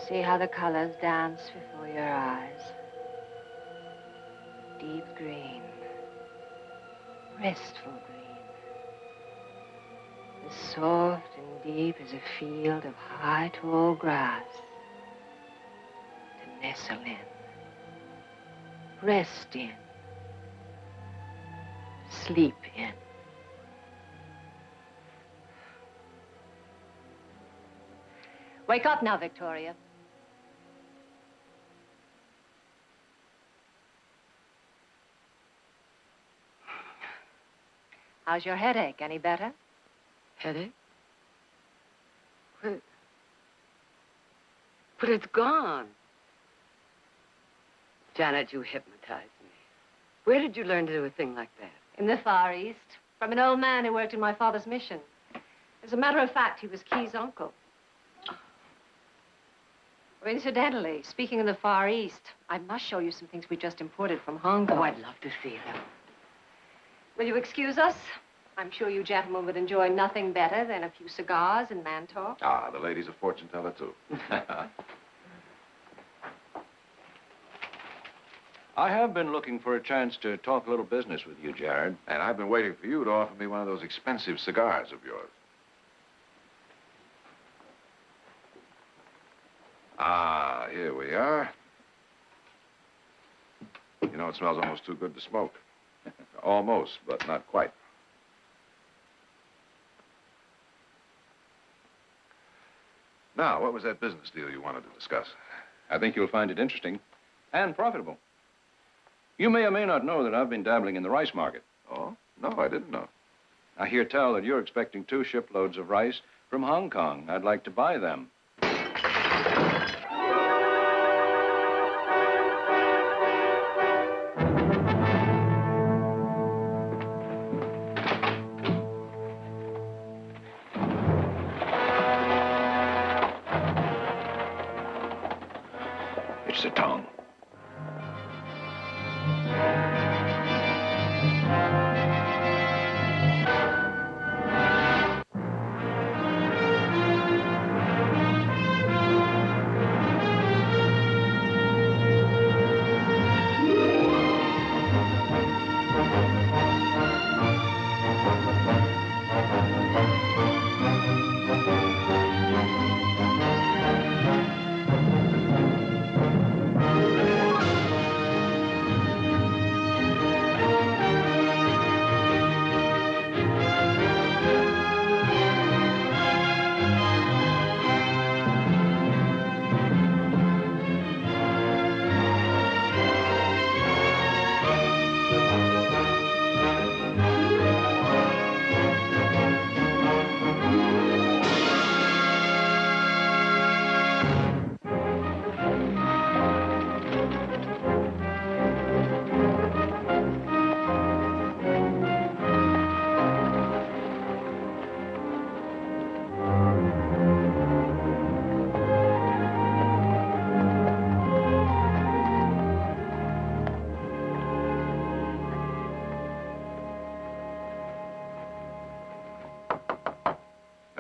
See how the colors dance before your eyes. Deep green. Restful green. As soft and deep as a field of high, tall grass. To nestle in. Rest in. Sleep in. Wake up now, Victoria. How's your headache? Any better? Headache? But it's gone. Janet, you hypnotized me. Where did you learn to do a thing like that? In the Far East, from an old man who worked in my father's mission. As a matter of fact, he was Key's uncle. Oh, incidentally, speaking of the Far East, I must show you some things we just imported from Hong Kong. Oh, I'd love to see them. Will you excuse us? I'm sure you gentlemen would enjoy nothing better than a few cigars and man talk. Ah, the lady's a fortune teller, too. I have been looking for a chance to talk a little business with you, Jared. And I've been waiting for you to offer me one of those expensive cigars of yours. Ah, here we are. You know, it smells almost too good to smoke. Almost, but not quite. Now, what was that business deal you wanted to discuss? I think you'll find it interesting and profitable. You may or may not know that I've been dabbling in the rice market. Oh? No, I didn't know. I hear tell that you're expecting 2 shiploads of rice from Hong Kong. I'd like to buy them. It's the tongue.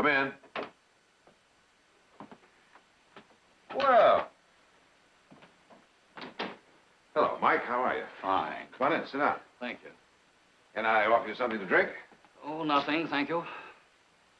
Come in. Well. Hello, Mike. How are you? Fine. Come on in. Sit down. Thank you. Can I offer you something to drink? Oh, nothing, thank you.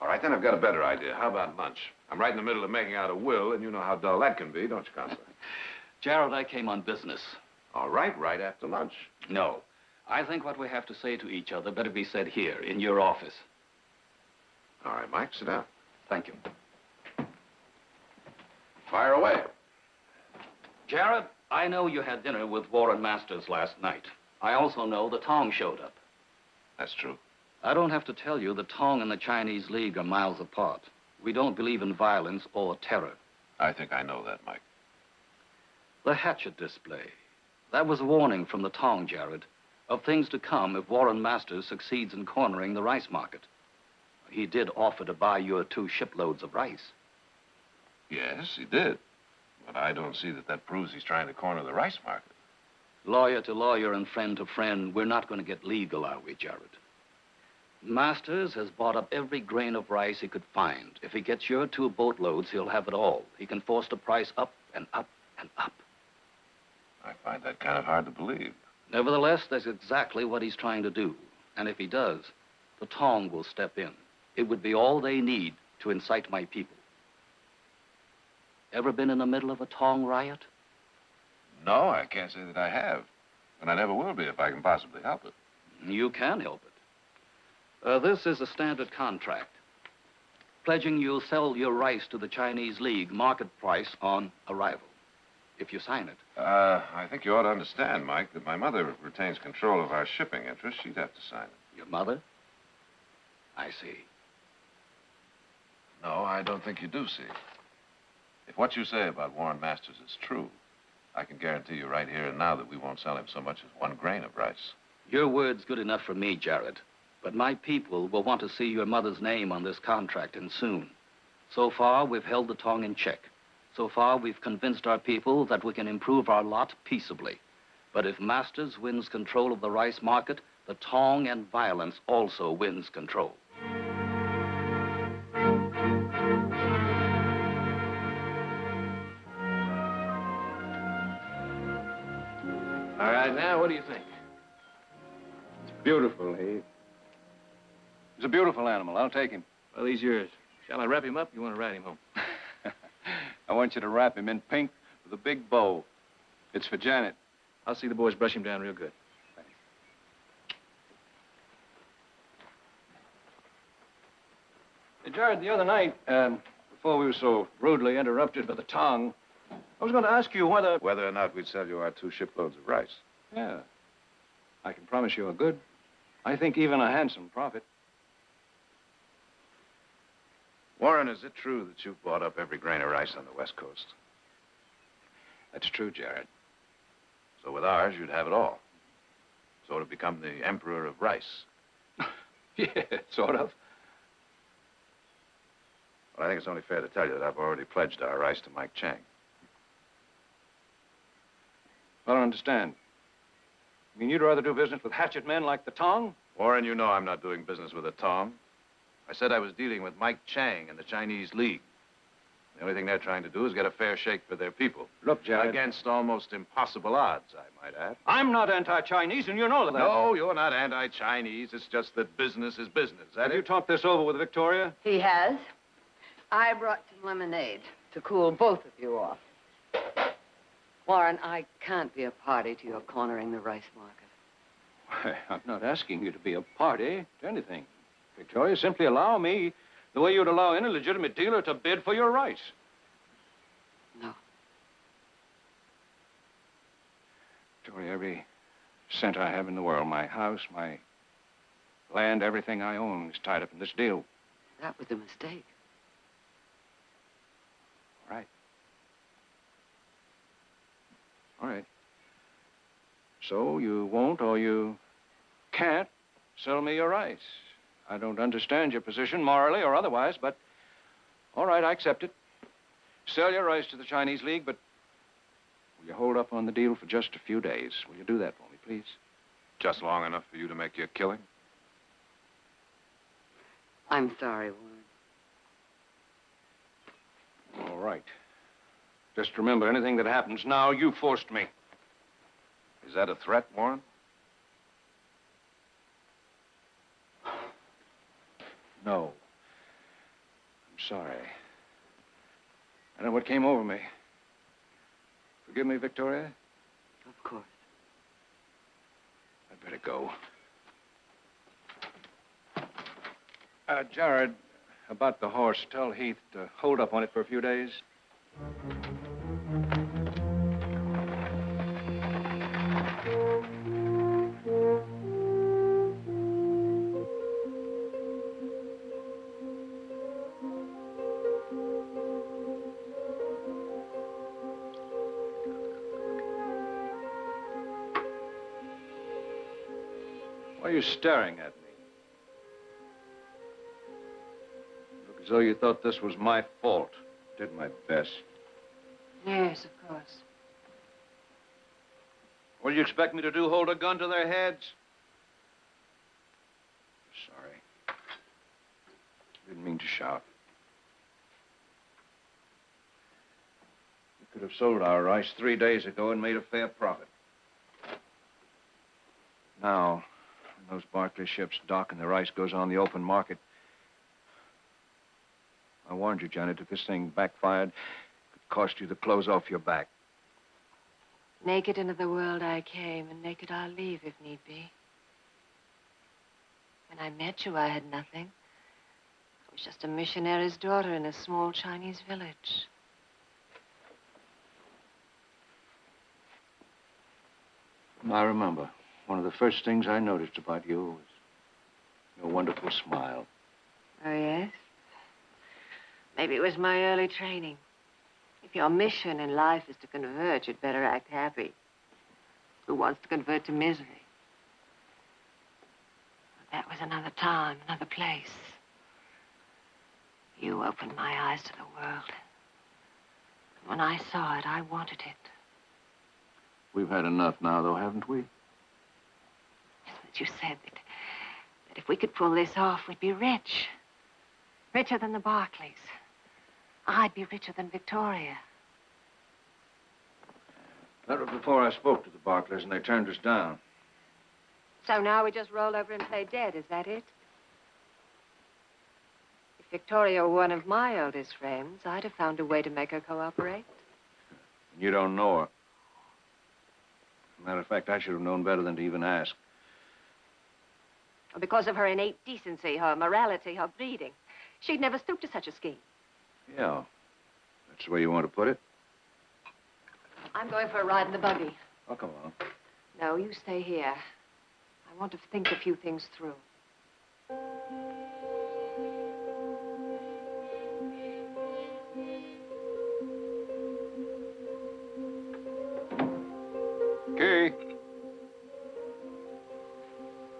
All right, then I've got a better idea. How about lunch? I'm right in the middle of making out a will, and you know how dull that can be, don't you, Counselor? Gerald, I came on business. All right, right after lunch. No. I think what we have to say to each other better be said here, in your office. All right, Mike, sit down. Thank you. Fire away. Jared, I know you had dinner with Warren Masters last night. I also know the Tong showed up. That's true. I don't have to tell you the Tong and the Chinese League are miles apart. We don't believe in violence or terror. I think I know that, Mike. The hatchet display. That was a warning from the Tong, Jared, of things to come if Warren Masters succeeds in cornering the rice market. He did offer to buy your 2 shiploads of rice. Yes, he did. But I don't see that proves he's trying to corner the rice market. Lawyer to lawyer and friend to friend, we're not going to get legal, are we, Jared? Masters has bought up every grain of rice he could find. If he gets your 2 boatloads, he'll have it all. He can force the price up and up and up. I find that kind of hard to believe. Nevertheless, that's exactly what he's trying to do. And if he does, the Tong will step in. It would be all they need to incite my people. Ever been in the middle of a Tong riot? No, I can't say that I have. And I never will be if I can possibly help it. You can help it. This is a standard contract. Pledging you'll sell your rice to the Chinese League market price on arrival. If you sign it. I think you ought to understand, Mike, that my mother retains control of our shipping interests. She'd have to sign it. Your mother? I see. No, I don't think you do see. If what you say about Warren Masters is true, I can guarantee you right here and now that we won't sell him so much as 1 grain of rice. Your word's good enough for me, Jared. But my people will want to see your mother's name on this contract, and soon. So far, we've held the Tong in check. So far, we've convinced our people that we can improve our lot peaceably. But if Masters wins control of the rice market, the Tong and violence also wins control. All right, now, what do you think? It's beautiful, Heath. He's a beautiful animal. I'll take him. Well, he's yours. Shall I wrap him up? You want to ride him home? I want you to wrap him in pink with a big bow. It's for Janet. I'll see the boys brush him down real good. Thanks. Hey, Jared, the other night, before we were so rudely interrupted by the Tong, I was going to ask you whether... Whether or not we'd sell you our 2 shiploads of rice. Yeah. I can promise you a good, I think even a handsome profit. Warren, is it true that you've bought up every grain of rice on the West Coast? That's true, Jared. So with ours, you'd have it all. So to become the emperor of rice. Yeah, sort of. Well, I think it's only fair to tell you that I've already pledged our rice to Mike Chang. I don't understand. You mean you'd rather do business with hatchet men like the Tong? Warren, you know I'm not doing business with a Tong. I said I was dealing with Mike Chang and the Chinese League. The only thing they're trying to do is get a fair shake for their people. Look, Jared... Against almost impossible odds, I might add. I'm not anti-Chinese, and you know that. No, you're not anti-Chinese. It's just that business is business. Have you talked this over with Victoria? He has. I brought some lemonade to cool both of you off. Warren, I can't be a party to your cornering the rice market. Why, I'm not asking you to be a party to anything. Victoria, simply allow me the way you'd allow any legitimate dealer to bid for your rice. No. Victoria, every cent I have in the world, my house, my land, everything I own is tied up in this deal. That was a mistake. All right. All right. So you won't or you can't sell me your rice. I don't understand your position, morally or otherwise, but all right, I accept it. Sell your rice to the Chinese League, but will you hold up on the deal for just a few days? Will you do that for me, please? Just long enough for you to make your killing? I'm sorry, Warren. All right. Just remember, anything that happens now, you forced me. Is that a threat, Warren? No. I'm sorry. I know what came over me. Forgive me, Victoria? Of course. I'd better go. Jared, about the horse, tell Heath to hold up on it for a few days. Why are you staring at me? Look as though you thought this was my fault. Did my best. Yes, of course. What do you expect me to do, hold a gun to their heads? Sorry. Didn't mean to shout. We could have sold our rice 3 days ago and made a fair profit. Now, when those Barclay ships dock and the rice goes on the open market, I warned you, Janet, if this thing backfired, it could cost you the clothes off your back. Naked into the world I came, and naked I'll leave if need be. When I met you, I had nothing. I was just a missionary's daughter in a small Chinese village. I remember. One of the first things I noticed about you was your wonderful smile. Oh, yes? Maybe it was my early training. If your mission in life is to convert, you'd better act happy. Who wants to convert to misery? That was another time, another place. You opened my eyes to the world. When I saw it, I wanted it. We've had enough now, though, haven't we? But you said that if we could pull this off, we'd be rich. Richer than the Barclays. I'd be richer than Victoria. That was before I spoke to the Barclays, and they turned us down. So now we just roll over and play dead, is that it? If Victoria were one of my oldest friends, I'd have found a way to make her cooperate. You don't know her. Matter of fact, I should have known better than to even ask. Because of her innate decency, her morality, her breeding. She'd never stoop to such a scheme. Yeah. That's the way you want to put it? I'm going for a ride in the buggy. Oh, come on. No, you stay here. I want to think a few things through. Kay.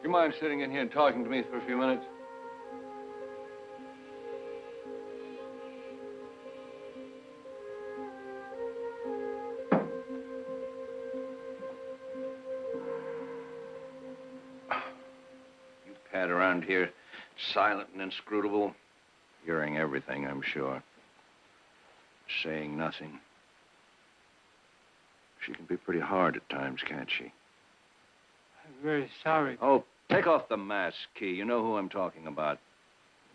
You mind sitting in here and talking to me for a few minutes? You pad around here, silent and inscrutable, hearing everything, I'm sure. Saying nothing. She can be pretty hard at times, can't she? I'm very sorry. Oh, take off the mask, Key. You know who I'm talking about.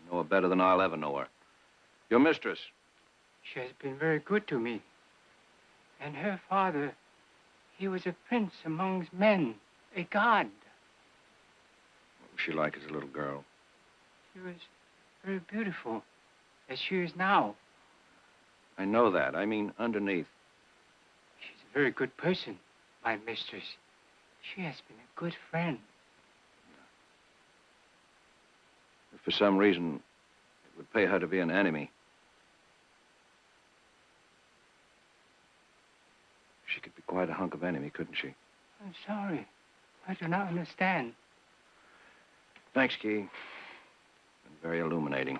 You know her better than I'll ever know her. Your mistress. She has been very good to me. And her father, he was a prince among men, a god. What was she like as a little girl? She was very beautiful, as she is now. I know that. I mean, underneath. She's a very good person, my mistress. She has been a good friend. If for some reason it would pay her to be an enemy, she could be quite a hunk of enemy, couldn't she? I'm sorry. I do not understand. Thanks, Key. Been very illuminating.